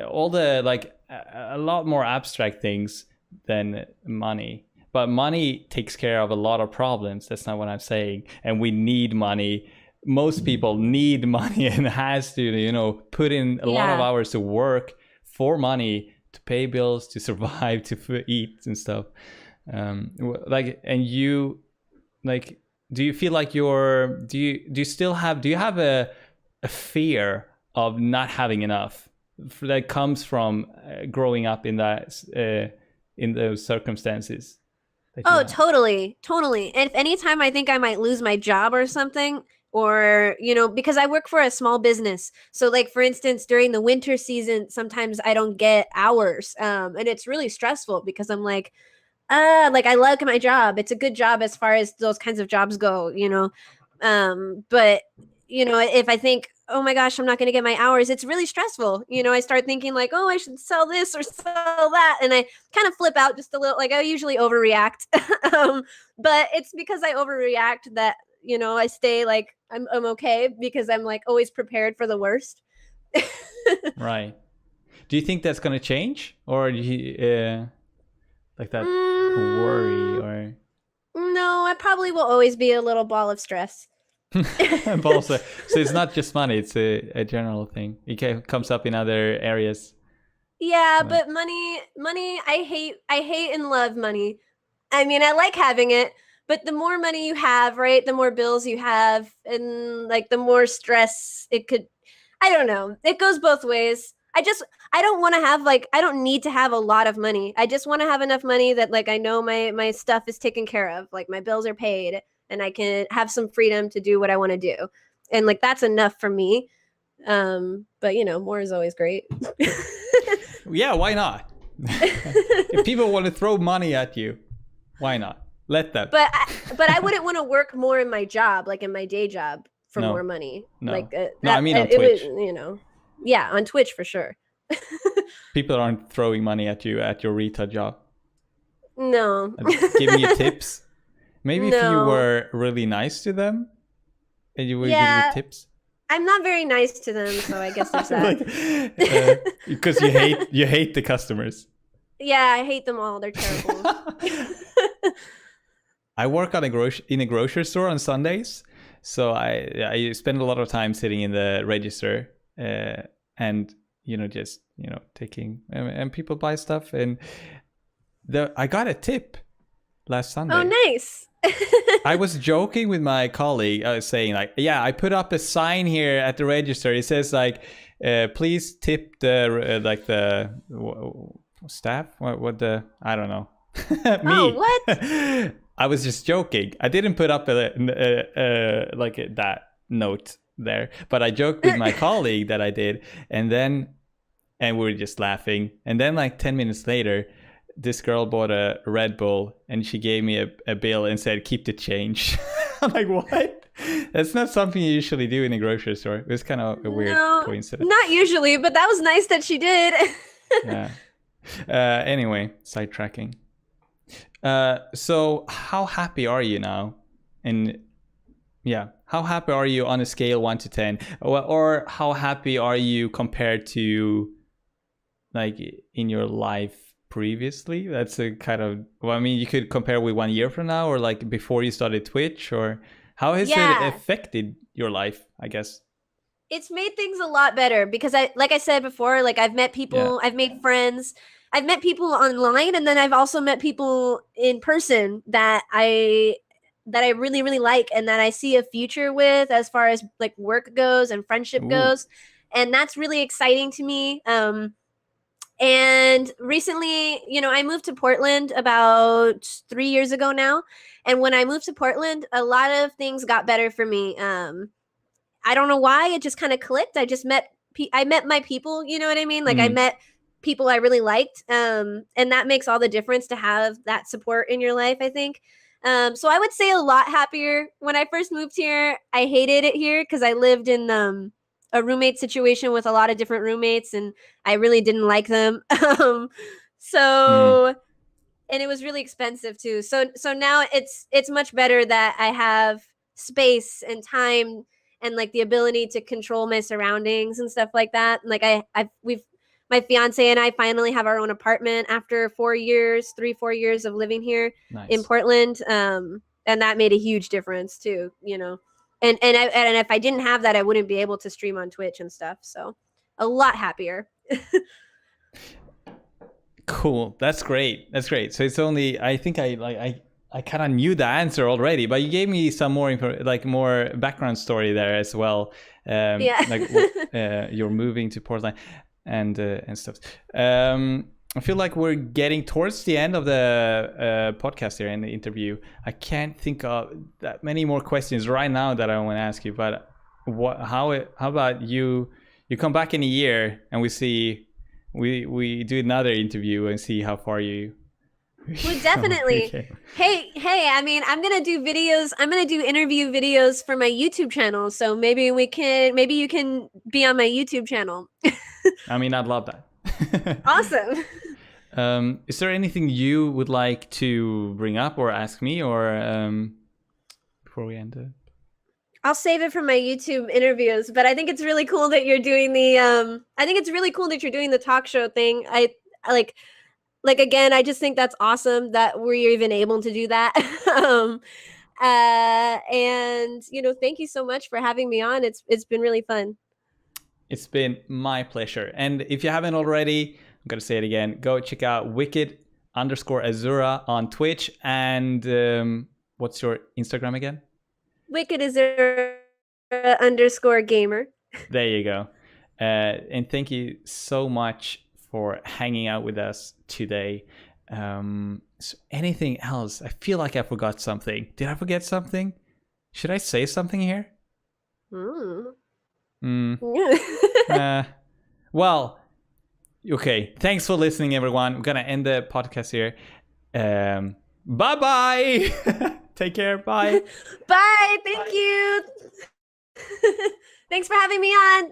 all the like a lot more abstract things than money. But money takes care of a lot of problems. That's not what I'm saying. And we need money. Most people need money and has to, you know, put in a lot of hours to work for money, to pay bills, to survive, to eat and stuff. Like, and you, like, do you feel like do you have a fear of not having enough that comes from growing up in that in those circumstances? Oh, totally. And if anytime I think I might lose my job or something, or, you know, because I work for a small business. So like, for instance, during the winter season, sometimes I don't get hours. And it's really stressful because I'm like I like my job. It's a good job as far as those kinds of jobs go, you know? But, you know, if I think, oh my gosh, I'm not going to get my hours, it's really stressful. You know, I start thinking like, oh, I should sell this or sell that. And I kind of flip out just a little, like I usually overreact. But it's because I overreact that, you know, I stay like, I'm okay, because I'm like always prepared for the worst. Right. Do you think that's going to change, or do you, like that worry, or? No, I probably will always be a little ball of stress. But also, so it's not just money, it's a general thing. It comes up in other areas. Yeah, right. But money, I hate and love money. I mean, I like having it, but the more money you have, right, the more bills you have, and like the more stress it could, I don't know. It goes both ways. I don't want to have I don't need to have a lot of money. I just want to have enough money that like I know my stuff is taken care of, like my bills are paid, and I can have some freedom to do what I want to do. And like that's enough for me. But you know, more is always great. Yeah, why not? If people want to throw money at you, why not? Let them. But I wouldn't want to work more in my job, like in my day job, for more money. No. Like no, I mean on Twitch. Was, yeah, on Twitch for sure. People aren't throwing money at you at your Rita job. No. Giving you tips. Maybe if you were really nice to them, and you were giving you tips. I'm not very nice to them, so I guess there's that. Because you hate the customers. Yeah, I hate them all. They're terrible. I work in a grocery store on Sundays, so I spend a lot of time sitting in the register, and just taking, and people buy stuff, and I got a tip last Sunday. Oh, nice. I was joking with my colleague. I was saying like, yeah, I put up a sign here at the register. It says like, please tip the the staff. I don't know. Me. Oh, what? I was just joking. I didn't put up that note there, but I joked with my colleague that I did, and we were just laughing. And then like 10 minutes later, this girl bought a Red Bull and she gave me a bill and said, keep the change. I'm like, what? That's not something you usually do in a grocery store. It was kind of a weird coincidence. Not usually, but that was nice that she did. Yeah. Anyway, sidetracking. So how happy are you now? And yeah, how happy are you on a scale 1 to 10? Or how happy are you compared to like in your life previously? That's a kind of, well, I mean, you could compare with 1 year from now, or like before you started Twitch, or how has it affected your life, I guess? It's made things a lot better because like I said before, like I've met people, I've made friends, I've met people online, and then I've also met people in person that I really, really like and that I see a future with as far as like work goes and friendship goes. And that's really exciting to me. And recently, I moved to Portland about 3 years ago now. And when I moved to Portland, a lot of things got better for me. I don't know why, it just kind of clicked. I met my people, you know what I mean? Like I met people I really liked. And that makes all the difference to have that support in your life, I think. So I would say a lot happier. When I first moved here, I hated it here because I lived in a roommate situation with a lot of different roommates, and I really didn't like them. And it was really expensive too. So now it's much better that I have space and time and like the ability to control my surroundings and stuff like that. Like my fiance and I finally have our own apartment after 4 years of living here in Portland. And that made a huge difference too, And if I didn't have that, I wouldn't be able to stream on Twitch and stuff. So a lot happier. Cool. That's great. So it's only, I think I kind of knew the answer already, but you gave me some more more background story there as well. You're moving to Portland and stuff. I feel like we're getting towards the end of the podcast here in the interview. I can't think of that many more questions right now that I want to ask you. But how about you? You come back in a year and we do another interview and see how far you. Well, definitely. Okay. Hey! I mean, I'm gonna do videos. I'm gonna do interview videos for my YouTube channel. So maybe you can be on my YouTube channel. I mean, I'd love that. Awesome. Is there anything you would like to bring up or ask me, or before we end it? I'll save it for my YouTube interviews, but I think it's really cool that you're doing the talk show thing. I again, I just think that's awesome that we're even able to do that. And thank you so much for having me on. It's been really fun. It's been my pleasure. And if you haven't already, I'm going to say it again, go check out Wicked_Azura on Twitch. And what's your Instagram again? Wicked_Azura_gamer. There you go. And thank you so much for hanging out with us today. So anything else? I feel like I forgot something. Did I forget something? Should I say something here? Well, Okay, thanks for listening, everyone. We're gonna end the podcast here. Bye-bye. Take care. Bye. Bye. Thank you. Thanks for having me on.